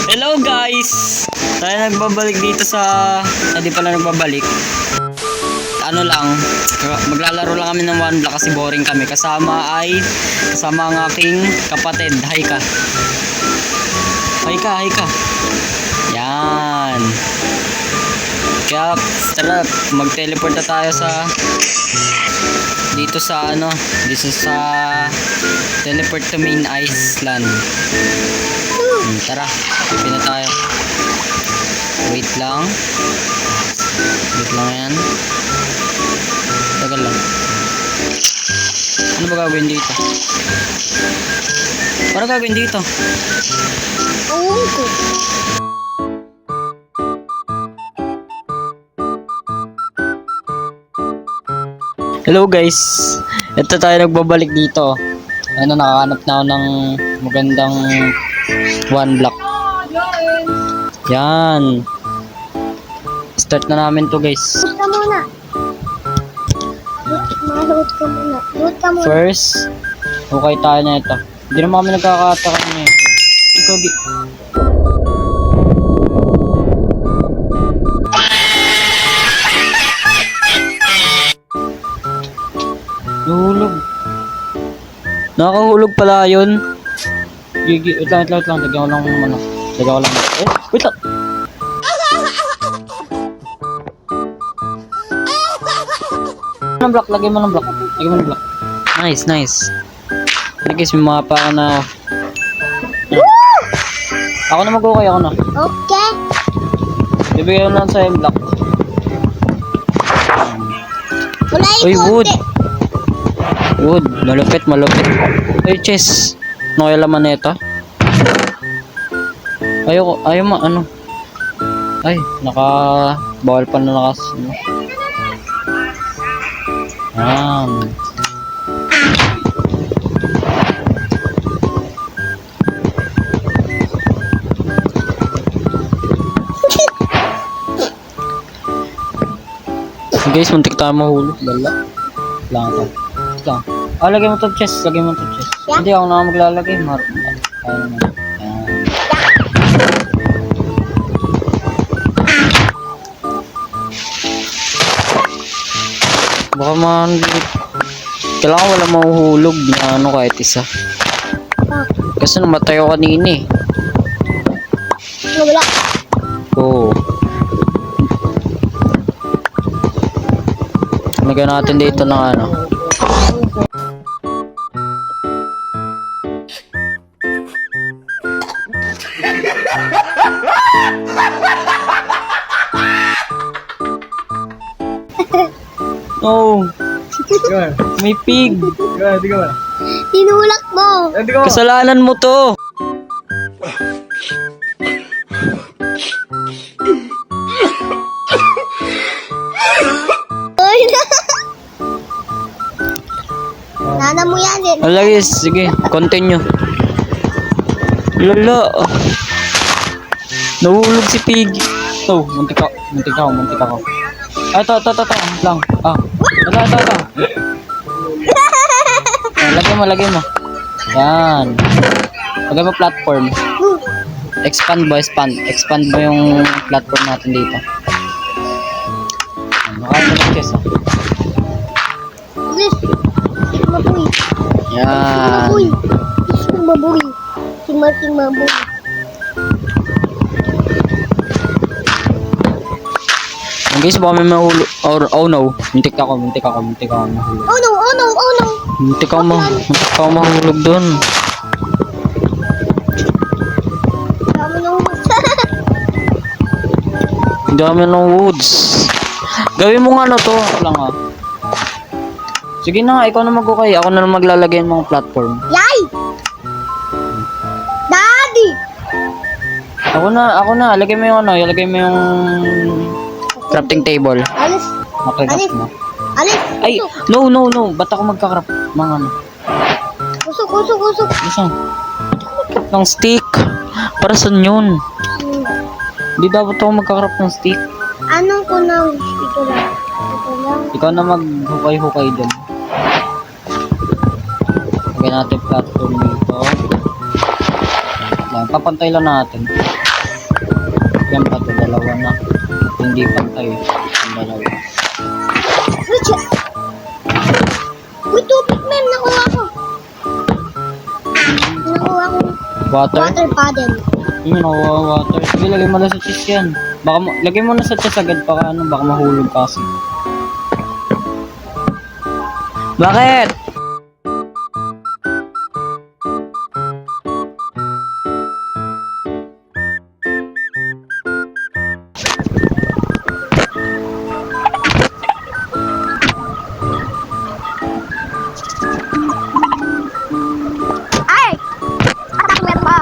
Hello guys! Tayo nagbabalik dito sa... Hindi pala nagbabalik. Ano lang, maglalaro lang kami ng one block kasi boring kami. Kasama ang aking kapatid. Hi ka. Hi ka. Yan. Kaya tara, mag-teleport na tayo dito sa teleport to main island. Tara, pipin na tayo. Wait lang yan. Tagal lang. Ano ba gagawin dito? Para gagawin dito? Hello guys, ito tayo nagbabalik dito. Ano, nakahanap na ako ng magandang one block. Yan. Start na namin to guys. Loot ka muna. Loot ka muna. First, okay tayo na ito. Hindi naman kami nagkakatakan na ito. Ikaw Nahulog. Nakahulog pala yun. Wait lang. Lagyan ko lang. Wait lang. Lagyan mo ng block. Nice. Guys, may mga pa ako na... Ako na mag-okay, ako na. Okay. Bibigyan ko lang sa yung block. Wala Uy, yung wood. Malupit. Uy, chest. Ano kaya laman na ito? Ayaw ano? Ay, bawal pa na nakas. Guys, muntik tayo mahulog. Lala. Lang. Lagay mo to chest. Yeah. Hindi ako na maglalagay. Ayan. Baka kailangan wala mahuhulog na kahit isa. Kasi namatay ako kanina eh. Wala. Oo. Lagyan natin dito ng ano. Oh, may pig. Tinulak mo. Kasalanan mo to. Nana mo yan eh. Alagis, sige, continue. Lala. Nahulog si pig. Oh, muntik ako. Ito. Lang. Ito. Lagay mo. Yan. Lagay mo platform. Expand mo yung platform natin dito. Nakaya mo ng chest, Mabuy. Yan. Mabuy. Si Martin Mabuy. Guys, baka may mahulog. Oh no. Muntik ako mahulog. Oh no. Muntik ako mahulog doon. Ang dami ng woods. Gawin mo nga to. Lang Sige na, ikaw na mag-okay. Ako na maglalagay ng mga platform. Yay! Daddy! Ako na. Ilagay mo yung crafting table. Alis. Makikap mo. Alis. Ay, no. Ba't ako magka-craft? Mga ano? Usok. Isang. Ng stick. Para saan yun? Hindi dapat ako magka-craft ng stick. Anong kunaw? Ito lang. Ikaw na maghukay-hukay dun. Lagyan natin platform dito. Yan, papantay lang natin. Yan pa to, dalawa na. Hindi pantay. Ang dalawa. Richard! Uy, tubig, ma'am. Nakuha ko. Nakuha ko. Water? Water paddle. Nakuha water. Sige, lagay mo na sa chest yan. Lagay mo na sa chest agad baka baka mahulog kasi. Bakit? Ay! Atak meron ba?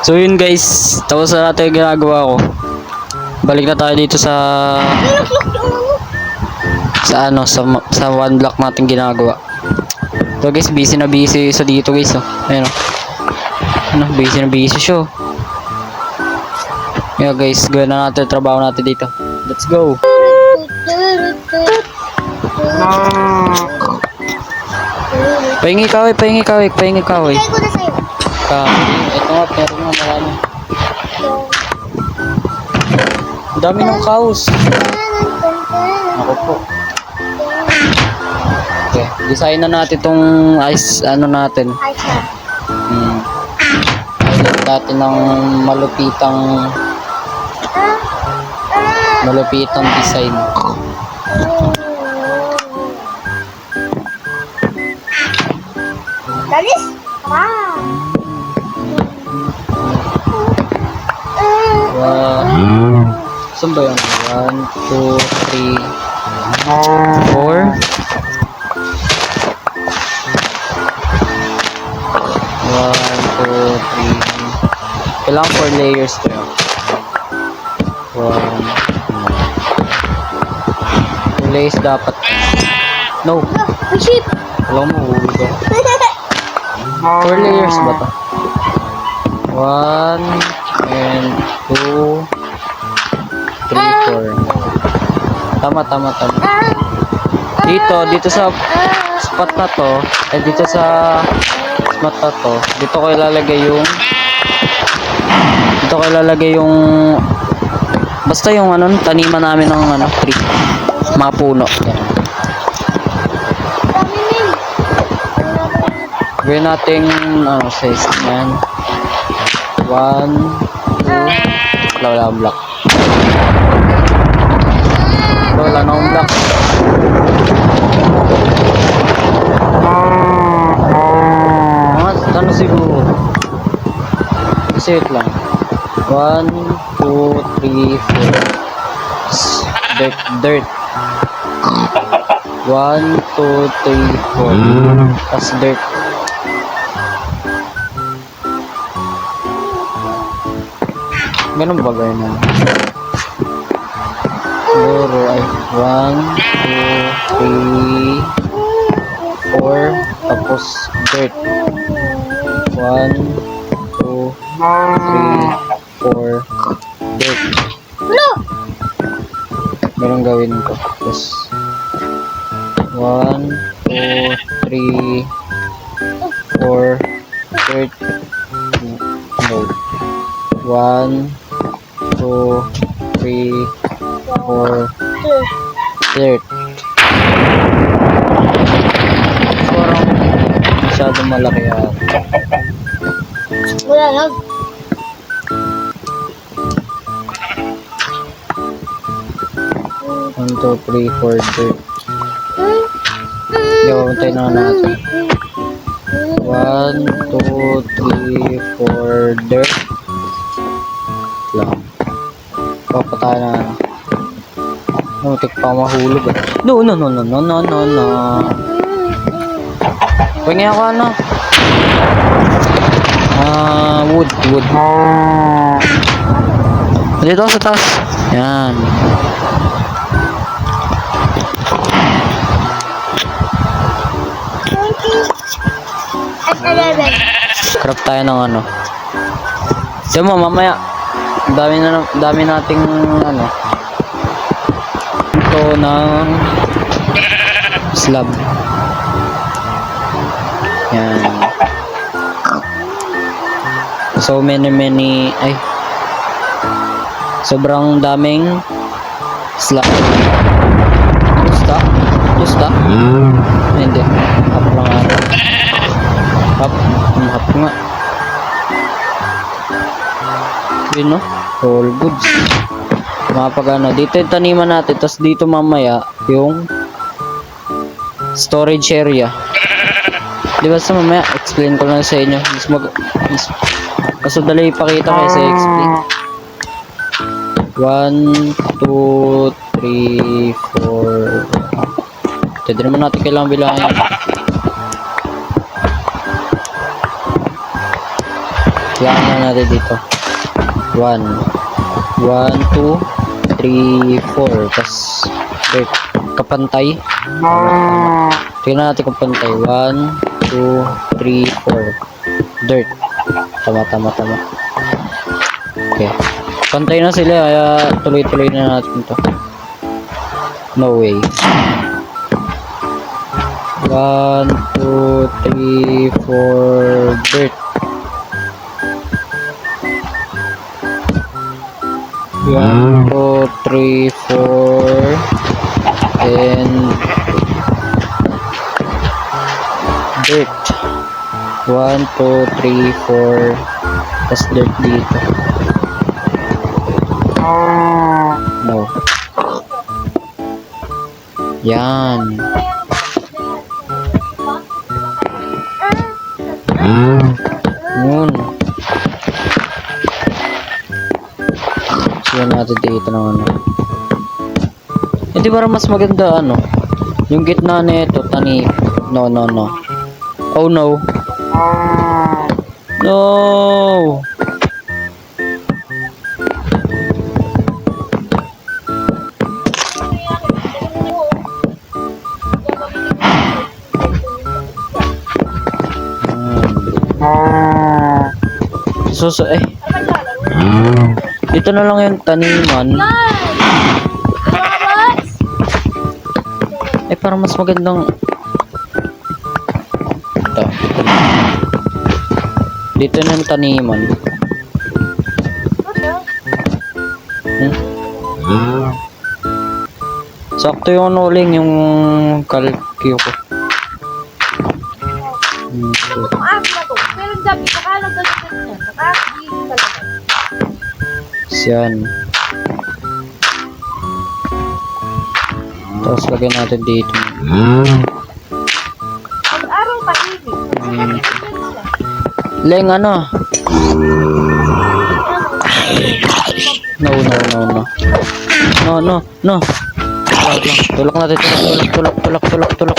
So yun guys, tapos na natin yung ginagawa ko. Balik na tayo dito sa sa one block natin ginagawa. So guys, busy na busy sa dito guys. Oh. Ayun oh. Ano, busy na busy siya. Yeah guys, gawin na natin yung trabaho natin dito. Let's go. Pahingi kaway. Bigay ko na sa'yo. Ito nga, meron nga marami. Ang dami ng kaos. Ako po. Okay, design na natin tong ice, ano natin. Ay, siya. Highlight natin ng malupitang design. Dalis? Wow. Saan ba yun? 1, 2, 3, 4. 1, 2, 3. Kailangan 4 layers to yun. 1, 2 layers dapat. No. Ang sheep. Alam mo, hulog ako. 4 layers ba to? 1 and 2 3, 4. Tama. Dito sa spot na to, dito sa spot na to, dito ko ilalagay yung basta yung taniman namin ng tree, mga puno. Gawin natin size yan. 1, 2, block. Kasi wait lang. 1, 2, 3, 4. Dirt. 1, 2, 3, 4. Tas dirt. Ganun ba gawin na? Siguro ay 1, 2, 3, 4. Tapos dirt. 1, 2, 3, 4. Dirt. Ano? Ganun gawin ko. Tapos 1, 2, 3, 4. Dirt. No. 1, 2, 3, 4. Dirt. Parang masyadong malaki yan. Wala lang. One, two, three, four, dirt. Hindi, papuntay na natin. 1, 2, 3, 4, dirt. Lang. Papatay na. Muntik pa mahulog eh. No. Pwede ako ano? Wood. Dito ako sa taas. Yan. Craft tayo ng ano. Diyan mo, mamaya. Dami nating ano. Ito ng slab. Yan. So many ay. Sobrang daming slab. Gusta? Hindi. Hap lang ata. Hap nga. Yun no? All goods. Mapag ano, dito yung taniman natin, tapos dito mamaya yung storage area. Di ba sa mamaya, explain ko lang sa inyo. Mas madali ipakita kaysa explain. 1, 2, 3, 4. Hindi naman natin kailangan bilangin. Kailangan na natin dito. 1, 2, 3, 4. Tapos, wait, kapantay. Tingnan natin kung pantay. 1, 2, 3, 4. Dirt. Tama. Okay. Pantay na sila, kaya tuloy-tuloy na natin to. No way. 1, 2, 3, 4. Dirt. 1, 2, 3, 4. And dirt. 1, 2, 3, 4. Tapos dirt dito. No. Yan. Yun. Siya natin dito ng ano. Hindi ba mas maganda ano? Yung gitna nito tani. No. Oh no. No. Dito na lang yung taniman. Parang mas magandang ito. Dito na yung taniman. Sakto yung uling yung kalkyo ko. Yan. Tapos lagyan natin dito. Leng ano? No, no, no, no. No, no, no. Tulak natin. Tulak. Tulak ka doon.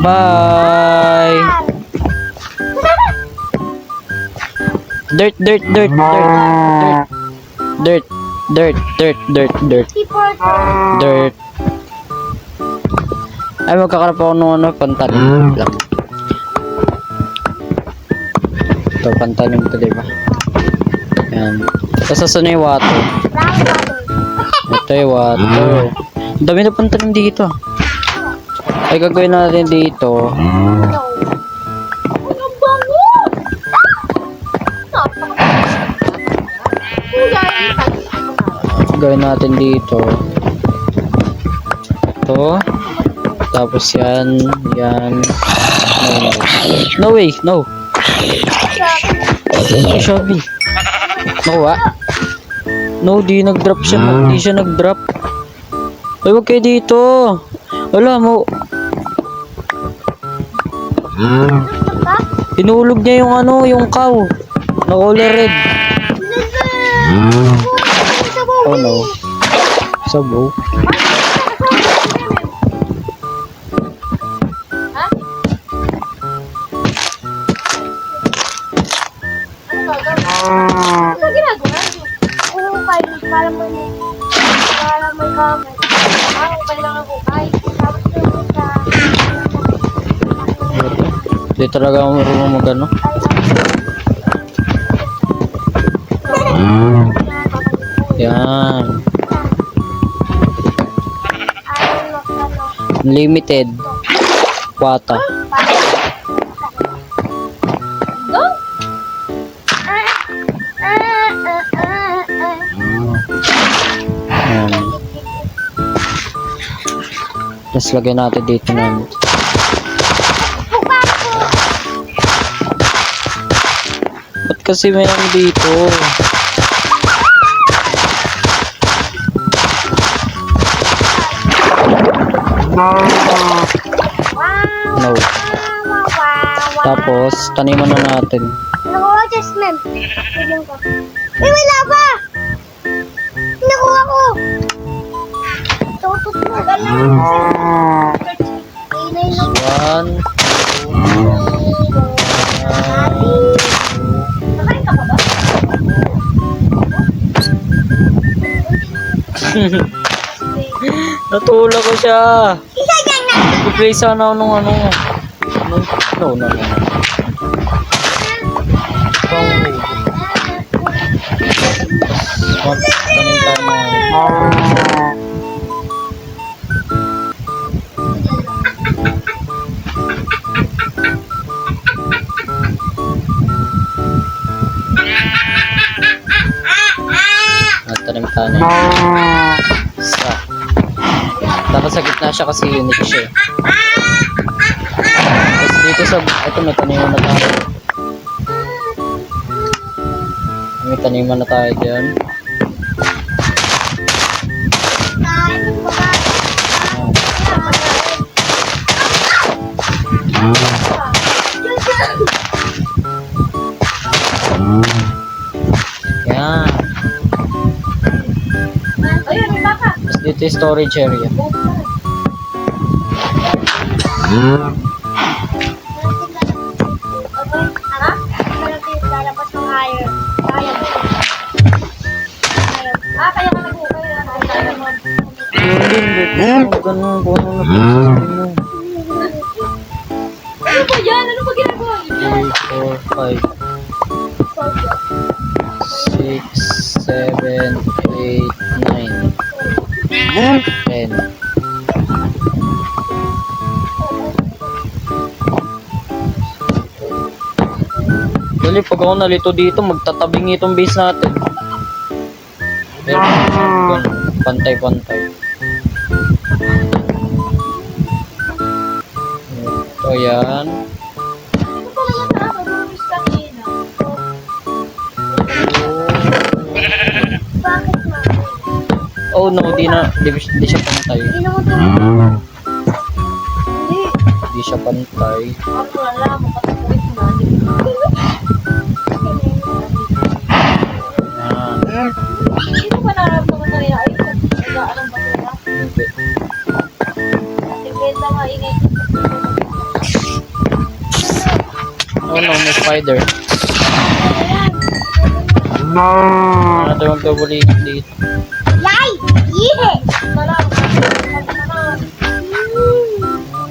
Bye. Dirt. Ay, magkakarap ako ng pantalim lang. Ito, pantalim ito, diba? Yan. Tapos saan yung water? Ito yung water. Ang dami na pantalim dito. Ay, gagawin natin dito. Gawin natin dito. Ito. Tapos yan. No way, no. Shabby. Nakuha? No, di nag-drop siya. Di siya nag-drop. Ay, wag kayo dito. Wala mo. Hinulog niya yung yung cow. Na color red. Oh no. Sabaw. Ano ginagawa niyo? Ukay, para may comment. Ukay lang ang ukay. Tapos yung sa... Di talaga ako marunong mag-ano. Yan. Limited. Kwata. Yan. Tapos lagyan natin dito na. Ba't kasi may dito? No. Tapos, taniman na natin. Nakuha, Jasmine. Tignan ko. Ay, wala ba? Nakuha ko. Tutot mo. One. Natulog ko siya. I-play sana ako nung No. Tanim tayo mga tanim tayo. Isa. Dapat sa gitna siya kasi unique siya. Tapos dito sa... Ito may taniman na tayo. May taniman na tayo dyan. Yan. Tapos dito yung storage area. Lalabas ng iron. Kaya ka nag-ukay na Ganun po. Ano ba yan? Ano ba ginagawa niyo? 3, 4, 5 6, 7, 8, 9 10. Dali, pag ako nalito dito, magtatabing itong base natin. Pero, pantay-pantay. Ito yan. Bakit ma? Oh no, di siya pantay. Hindi naman ito. Hindi. Di siya pantay. Ako wala, mapatapos mo. Hindi ko ba nararamdaman na nila? Ayun, nag-aaral ba sila? Tigil lang nga ingay. Oh no, may spider. Ayan. Ano tayo magkabulingan dito? Yay! Ihe! Malang.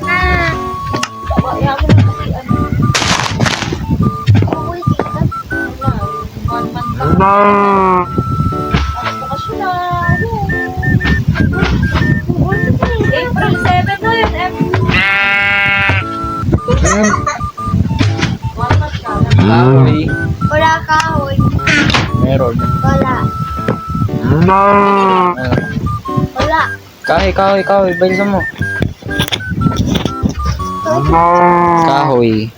Ah. Kaya mo lang kasi ano. Uy, tingnan. One month lang. Bakasyon na. April 7 na yun. One month lang. Kahoy. Wala kahoy. Meron. Wala. Ah. Wala. Kahoy. Bilisan mo. Kahoy.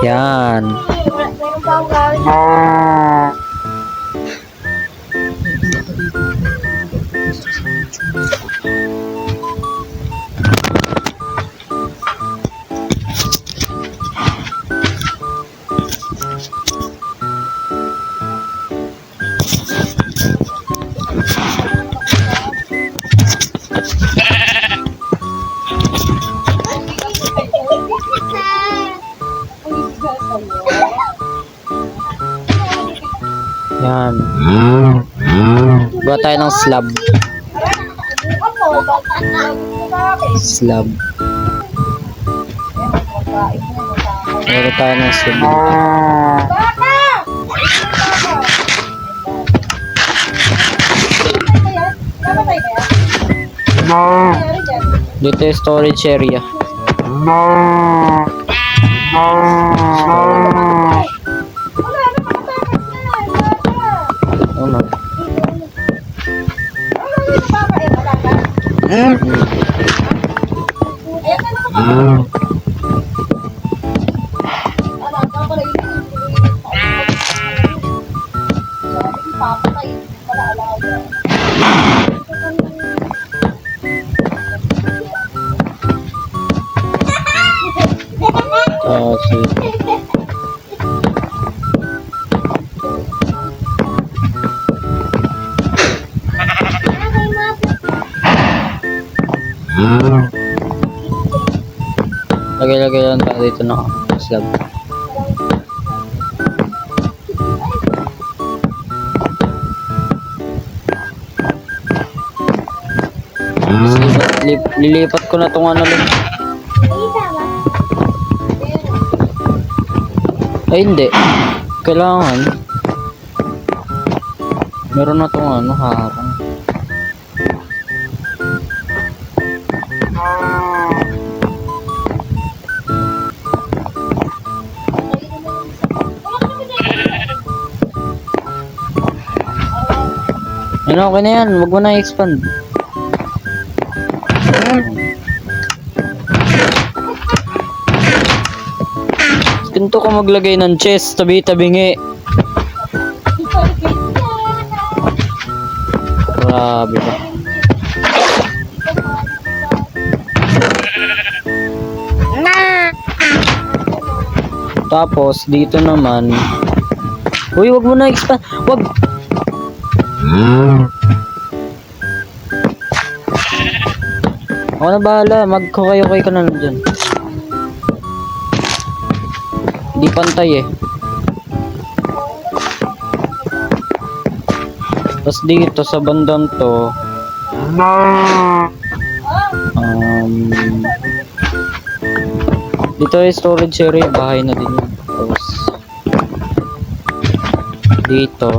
Yan. Meron pa akong gawin. Yan. Gawa tayo ng slab. Slab. Gawa tayo ng slab. Dito yung storage area. Ano? Sige. Lagay lang tayo dito ng slab. Lilipat ko na tong ano lang. Ay hindi. Kailangan. Meron na tong ano harang. Ano, okay na yan. Huwag mo na i-expand. Ganito ka maglagay ng chest. Tabi-tabingi. Grabe ba. Tapos, dito naman. Uy, wag mo na expand. Wag. Ako na bahala. Magkukay-ukay ka na lang dyan. Di pantay eh. Tapos dito sa bandang to. Dito ay storage area. Bahay na din yun. Tapos dito.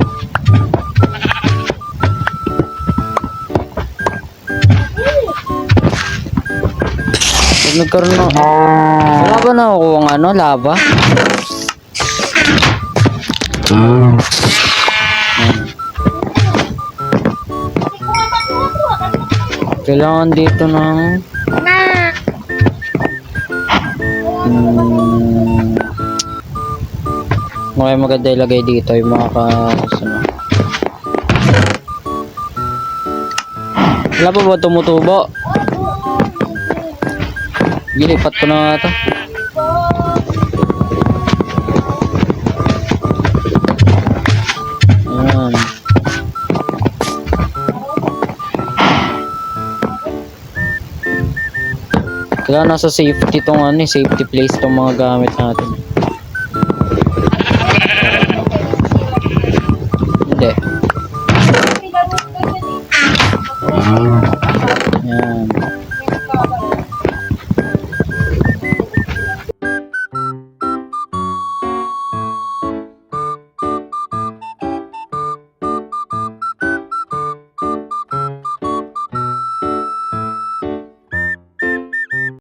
Nagkaroon na. Wala ba na ako ang ano, lava? Kailangan dito ng okay, maganda ilagay dito yung mga kasunod. Wala pa ba tumutubo? Gilipat ko na nga ito. Kaya nasa safety tong ano, safety place tong mga gamit natin. Hindi.